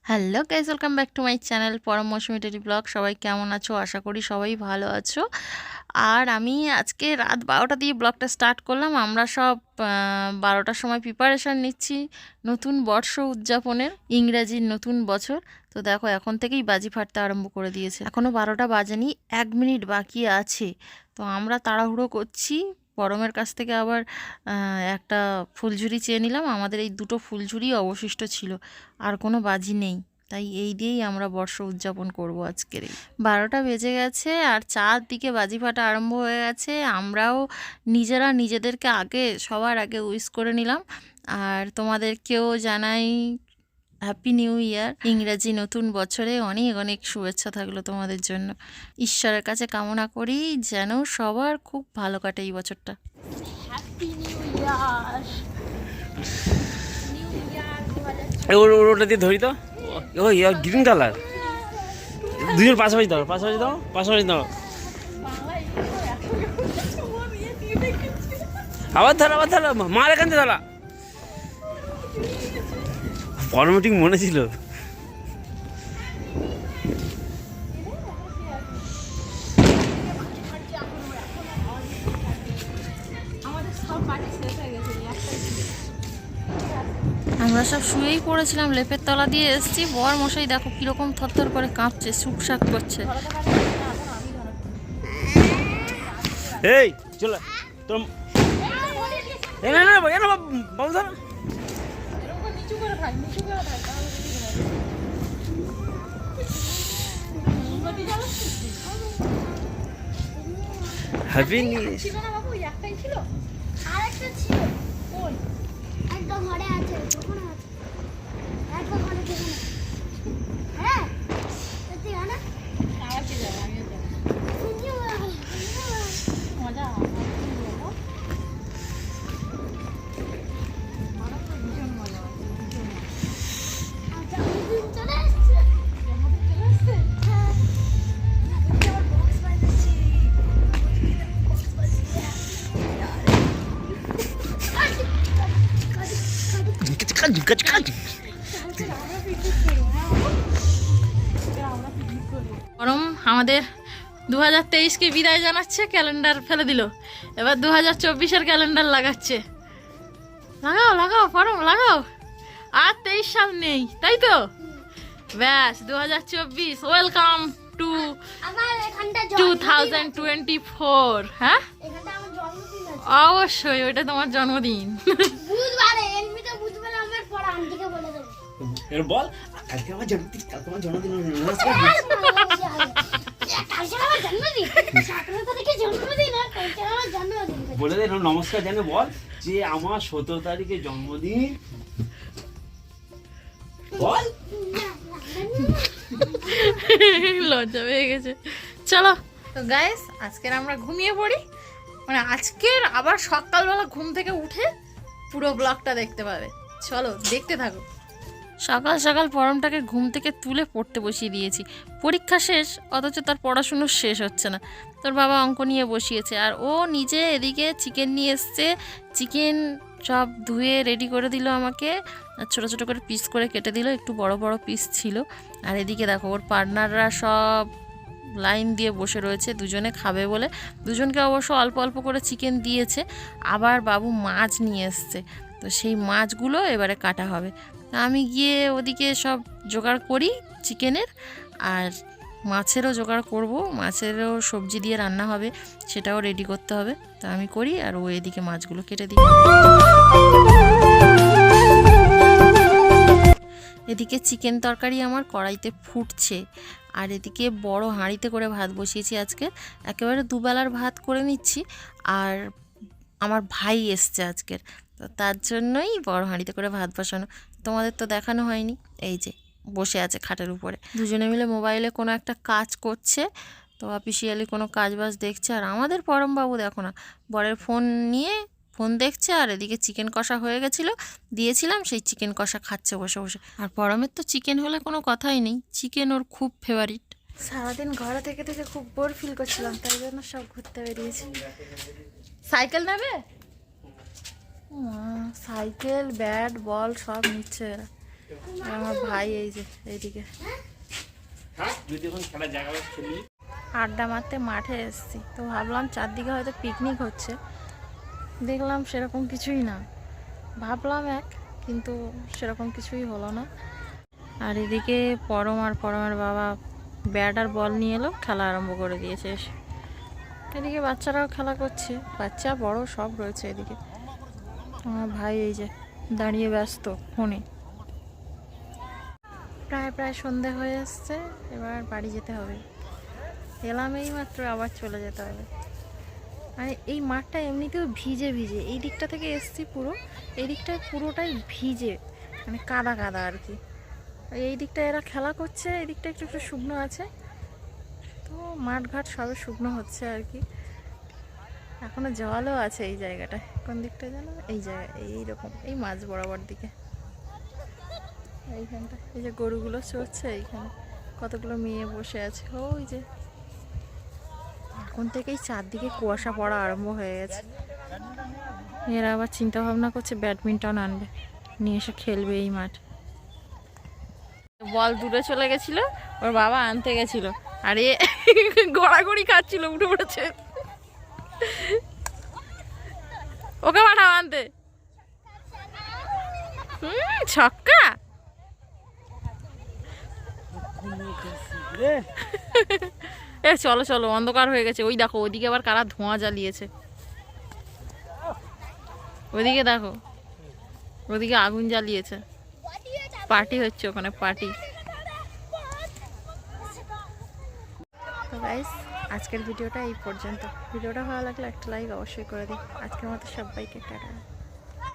Hello guys, welcome back to my channel পরম মৌসুমী টেরি blog. সবাই কেমন আছো? আশা করি সবাই ভালো আছো। আর আমি আজকে রাত 12টা দিয়ে ব্লগটা স্টার্ট করলাম। আমরা সব 12টার সময় প্রিপারেশান নিচ্ছি নতুন বর্ষ উদযাপনের, ইংরাজির নতুন বছর। তো দেখো এখন থেকেই বাজি ফাটতে আরম্ভ করে দিয়েছে। এখনও 12টা বাজেনি, 1 মিনিট বাকি আছে। তো আমরা তাড়াহুড়ো করছি। পরমের কাছ থেকে আবার একটা ফুলঝুরি চেয়ে নিলাম। আমাদের এই দুটো ফুলঝুরি অবশিষ্ট ছিল, আর কোনো বাজি নেই। তাই এই দিয়েই আমরা বর্ষ উদযাপন করব আজকের। 12টা বেজে গেছে আর চারদিকে বাজি ফাটা আরম্ভ হয়ে গেছে। আমরাও নিজেরা নিজেদেরকে সবার আগে উইশ করে নিলাম। আর তোমাদেরকেও জানাই হ্যাপি নিউ ইয়ার, ইংরাজি নতুন বছরে অনেক অনেক শুভেচ্ছা থাকলো তোমাদের জন্য। ঈশ্বরের কাছে কামনা করি যেন সবার খুব ভালো কাটে এই বছরটা। Happy new year. ওটা দিয়ে ধরি তো। ও গ্রিন কালার। দুজন পাশাপাশি দাও, পাশাপাশি দাও, পাশাপাশি দাও। আবার ধরো মার এখান থেকে ধরা। ফর্মেটিং মনে ছিল। আমরা সব শুয়েই পড়েছিলাম, লেপের তলা দিয়ে এসেছি। বর মশাই দেখো কিরকম থরথর করে কাঁপছে, সুকসাক করছে। এই চলো তোর বাবু ধর। হ্যাপি নিউ গরম আমাদের 2023কে বিদায় জানাচ্ছে, ক্যালেন্ডার ফেলে দিল। এবার 2024-এর ক্যালেন্ডার লাগাচ্ছে। লাগাও লাগাও পরম লাগাও। আর 23 সাল নেই, তাই তো? ব্যাস 2024 ওয়েলকাম টু 2024। হ্যাঁ অবশ্যই, ওইটা তোমার জন্মদিন। বল কালকে আমার জন্মদিন, কালকে আমার জন্মদিন। বলে দে নমস্কার জানে, বল যে আমার 17 তারিখে জন্মদিন। বল। লজ্জা পেয়ে গেছে। চলো তো গাইস, আজকের আমরা ঘুমিয়ে পড়ি। মানে আজকের আবার সকালবেলা ঘুম থেকে উঠে পুরো ব্লগটা দেখতে পাবে। চলো দেখতে থাকো। সকাল সকাল পরমটাকে ঘুম থেকে তুলে পড়তে বসিয়ে দিয়েছি। পরীক্ষা শেষ, অথচ তার পড়াশুনো শেষ হচ্ছে না। তোর বাবা অঙ্ক নিয়ে বসিয়েছে, আর ও নিজে এদিকে চিকেন নিয়ে এসছে। চিকেন সব ধুয়ে রেডি করে দিল আমাকে, ছোট ছোট করে পিস করে কেটে দিল, একটু বড় বড় পিস ছিল। আর এদিকে দেখো ওর পার্টনাররা সব লাইন দিয়ে বসে রয়েছে দুজনে খাবে বলে। দুজনকে অবশ্য অল্প অল্প করে চিকেন দিয়েছে। আবার বাবু মাছ নিয়ে এসছে, তো সেই মাছগুলো এবারে কাটা হবে। আমি গিয়ে ওদিকে সব জোগাড় করি চিকেনের, আর মাছেরও জোগাড় করব। মাছেরও সবজি দিয়ে রান্না হবে, সেটাও রেডি করতে হবে। তা আমি করি, আর ও এদিকে মাছগুলো কেটে দিই। এদিকে চিকেন তরকারি আমার কড়াইতে ফুটছে, আর এদিকে বড় হাঁড়িতে করে ভাত বসিয়েছি। আজকে একেবারে দুবেলার ভাত করে নিচ্ছি। আর আমার ভাই এসছে আজকের, তো তার জন্যই বড় হাঁড়িতে করে ভাত বসানো। তোমাদের তো দেখানো হয়নি। এই যে বসে আছে খাটের উপরে, দুজনে মিলে মোবাইলে কোনো একটা কাজ করছে। তো অফিসিয়ালি কোনো কাজ বাজ দেখছে। আর আমাদের পরমবাবু দেখো না, বরের ফোন নিয়ে ফোন দেখছে, আর এদিকে চিকেন কষা হয়ে গেছিলো, দিয়েছিলাম, সেই চিকেন কষা খাচ্ছে বসে বসে। আর পরমের তো চিকেন হলে কোনো কথাই নেই, চিকেন ওর খুব ফেভারিট। সারাদিন ঘরে থেকে থেকে খুব বোর ফিল করছিলাম, তাই জন্য সব ঘুরতে বেরিয়েছি। সাইকেল নেবে? সাইকেল, ব্যাট, বল সব নিচ্ছে এরা। আর আমার ভাই এই যে এইদিকে খেলার জায়গা খেলি। আড্ডা মারতে মাঠে এসেছি, তো ভাবলাম চারদিকে হয়তো পিকনিক হচ্ছে, দেখলাম সেরকম কিছুই না। ভাবলাম কিন্তু সেরকম কিছুই হলো না। আর এদিকে পরমের বাবা ব্যাট আর বল নিয়ে এলো, খেলা আরম্ভ করে দিয়েছে এসে। এদিকে বাচ্চারাও খেলা করছে, বাচ্চা বড় সব রয়েছে এদিকে। আমার ভাই এই যে দাঁড়িয়ে ব্যস্ত ফোনে। প্রায় সন্ধে হয়ে আসছে, এবার বাড়ি যেতে হবে। এলাম এই মাত্র, আবার চলে যেতে হবে। মানে এই মাঠটা এমনিতেও ভিজে এই দিকটা থেকে এসছি পুরো, এই দিকটায় পুরোটাই ভিজে, মানে কাদা আর কি। এই দিকটা এরা খেলা করছে, এই দিকটা একটু শুকনো আছে, তো মাঠ ঘাট সবে শুকনো হচ্ছে আর কি। এখনো জলও আছে এই জায়গাটায়। কোন দিকটা যেন, এই জায়গায় এইরকম এই মাছ বরাবর দিকে, এইখানটা এই যে গরুগুলো চড়ছে, এইখানে কতগুলো মেয়ে বসে আছে। ওই যে এখন থেকেই চারদিকে কুয়াশা পড়া আরম্ভ হয়ে গেছে। এরা আবার চিন্তা ভাবনা করছে ব্যাডমিন্টন আনবে, নিয়ে এসে খেলবে এই মাঠ। বল দূরে চলে গেছিল, ওর বাবা আনতে গেছিল, আর এ গড়াগড়ি খাচ্ছিল, উঠে পড়েছে। ওকে পাঠাও আনতে। ছক্কা। এ চলো অন্ধকার হয়ে গেছে। ওই দেখো ওদিকে আবার কারা ধোঁয়া জ্বালিয়েছে, ওদিকে দেখো, ওদিকে আগুন জ্বালিয়েছে, পার্টি হচ্ছে ওখানে, পার্টি। তো গাইস, আজকের ভিডিওটা এই পর্যন্ত। ভিডিওটা ভালো লাগলে একটা লাইক অবশ্যই করে দিই। আজকের মতো সবাইকে টাটা।